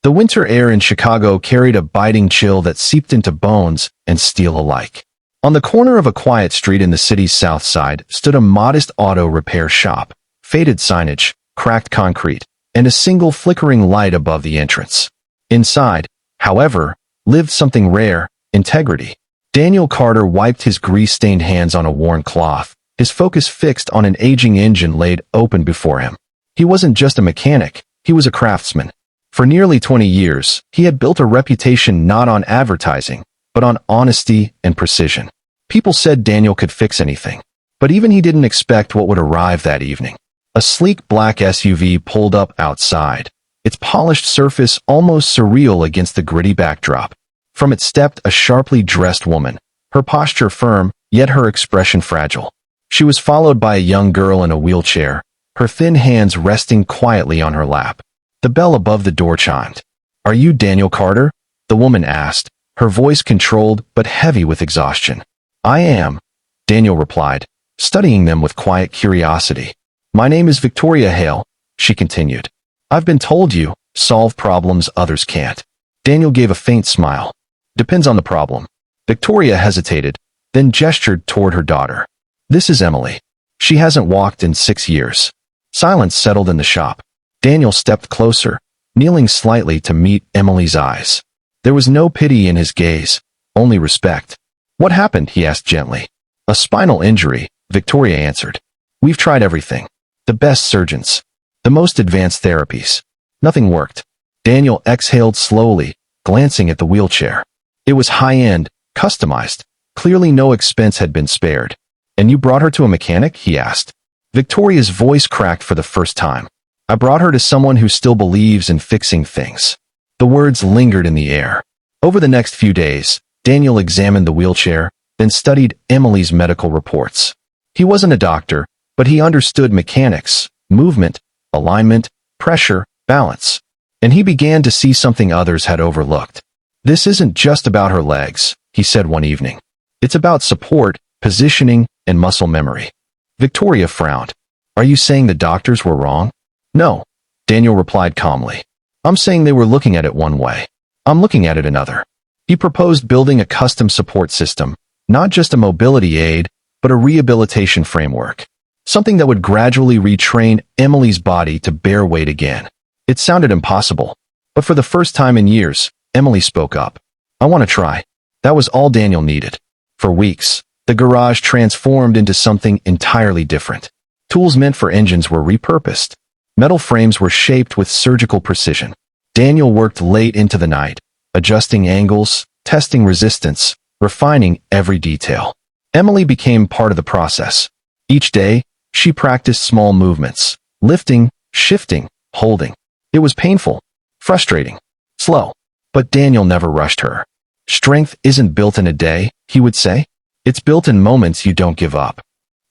The winter air in Chicago carried a biting chill that seeped into bones and steel alike. On the corner of a quiet street in the city's south side stood a modest auto repair shop, faded signage, cracked concrete, and a single flickering light above the entrance. Inside, however, lived something rare: integrity. Daniel Carter wiped his grease-stained hands on a worn cloth, his focus fixed on an aging engine laid open before him. He wasn't just a mechanic, he was a craftsman. For nearly 20 years, he had built a reputation not on advertising, but on honesty and precision. People said Daniel could fix anything. But even he didn't expect what would arrive that evening. A sleek black SUV pulled up outside, its polished surface almost surreal against the gritty backdrop. From it stepped a sharply dressed woman, her posture firm, yet her expression fragile. She was followed by a young girl in a wheelchair, her thin hands resting quietly on her lap. The bell above the door chimed. "Are you Daniel Carter?" the woman asked, her voice controlled but heavy with exhaustion. "I am," Daniel replied, studying them with quiet curiosity. "My name is Victoria Hale," she continued. "I've been told you solve problems others can't." Daniel gave a faint smile. "Depends on the problem." Victoria hesitated, then gestured toward her daughter. "This is Emily. She hasn't walked in 6 years." Silence settled in the shop. Daniel stepped closer, kneeling slightly to meet Emily's eyes. There was no pity in his gaze, only respect. "What happened?" he asked gently. "A spinal injury," Victoria answered. "We've tried everything. The best surgeons. The most advanced therapies. Nothing worked." Daniel exhaled slowly, glancing at the wheelchair. It was high-end, customized. Clearly no expense had been spared. "And you brought her to a mechanic?" he asked. Victoria's voice cracked for the first time. "I brought her to someone who still believes in fixing things." The words lingered in the air. Over the next few days, Daniel examined the wheelchair, then studied Emily's medical reports. He wasn't a doctor, but he understood mechanics, movement, alignment, pressure, balance. And he began to see something others had overlooked. "This isn't just about her legs," he said one evening. "It's about support, positioning, and muscle memory." Victoria frowned. "Are you saying the doctors were wrong?" "No," Daniel replied calmly. "I'm saying they were looking at it one way. I'm looking at it another." He proposed building a custom support system, not just a mobility aid, but a rehabilitation framework. Something that would gradually retrain Emily's body to bear weight again. It sounded impossible, but for the first time in years, Emily spoke up. "I want to try." That was all Daniel needed. For weeks, the garage transformed into something entirely different. Tools meant for engines were repurposed. Metal frames were shaped with surgical precision. Daniel worked late into the night, adjusting angles, testing resistance, refining every detail. Emily became part of the process. Each day, she practiced small movements, lifting, shifting, holding. It was painful, frustrating, slow, but Daniel never rushed her. "Strength isn't built in a day," he would say. "It's built in moments you don't give up."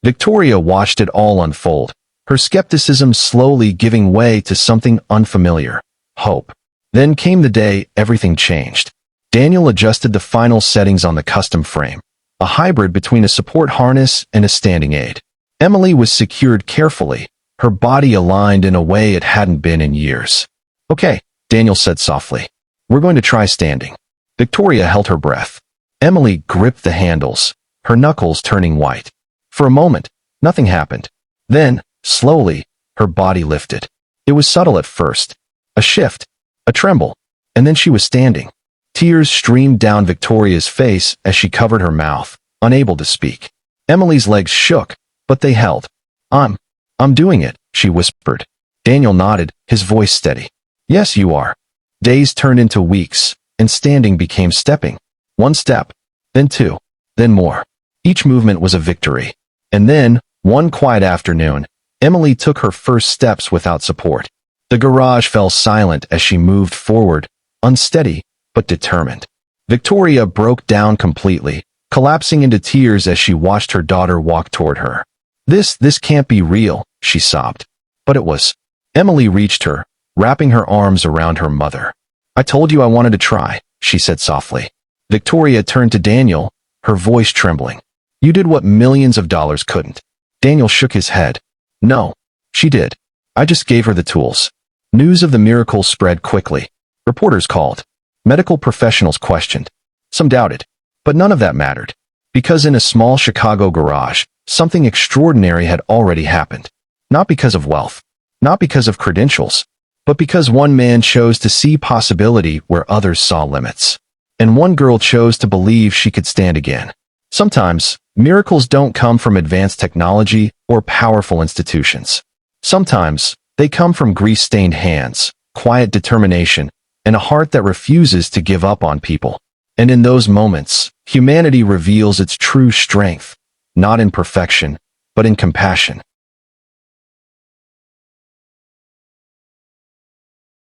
Victoria watched it all unfold, her skepticism slowly giving way to something unfamiliar: hope. Then came the day everything changed. Daniel adjusted the final settings on the custom frame, a hybrid between a support harness and a standing aid. Emily was secured carefully, her body aligned in a way it hadn't been in years. "Okay," Daniel said softly. "We're going to try standing." Victoria held her breath. Emily gripped the handles, her knuckles turning white. For a moment, nothing happened. Then, slowly, her body lifted. It was subtle at first. A shift, a tremble, and then she was standing. Tears streamed down Victoria's face as she covered her mouth, unable to speak. Emily's legs shook, but they held. I'm doing it," she whispered. Daniel nodded, his voice steady. "Yes, you are." Days turned into weeks, and standing became stepping. One step, then two, then more. Each movement was a victory. And then, one quiet afternoon, Emily took her first steps without support. The garage fell silent as she moved forward, unsteady, but determined. Victoria broke down completely, collapsing into tears as she watched her daughter walk toward her. This can't be real," she sobbed. But it was. Emily reached her, wrapping her arms around her mother. "I told you I wanted to try," she said softly. Victoria turned to Daniel, her voice trembling. "You did what millions of dollars couldn't." Daniel shook his head. "No, she did. I just gave her the tools." News of the miracle spread quickly. Reporters called. Medical professionals questioned. Some doubted. But none of that mattered. Because in a small Chicago garage, something extraordinary had already happened. Not because of wealth. Not because of credentials. But because one man chose to see possibility where others saw limits. And one girl chose to believe she could stand again. Sometimes, miracles don't come from advanced technology or powerful institutions. Sometimes, they come from grease-stained hands, quiet determination, and a heart that refuses to give up on people. And in those moments, humanity reveals its true strength, not in perfection, but in compassion.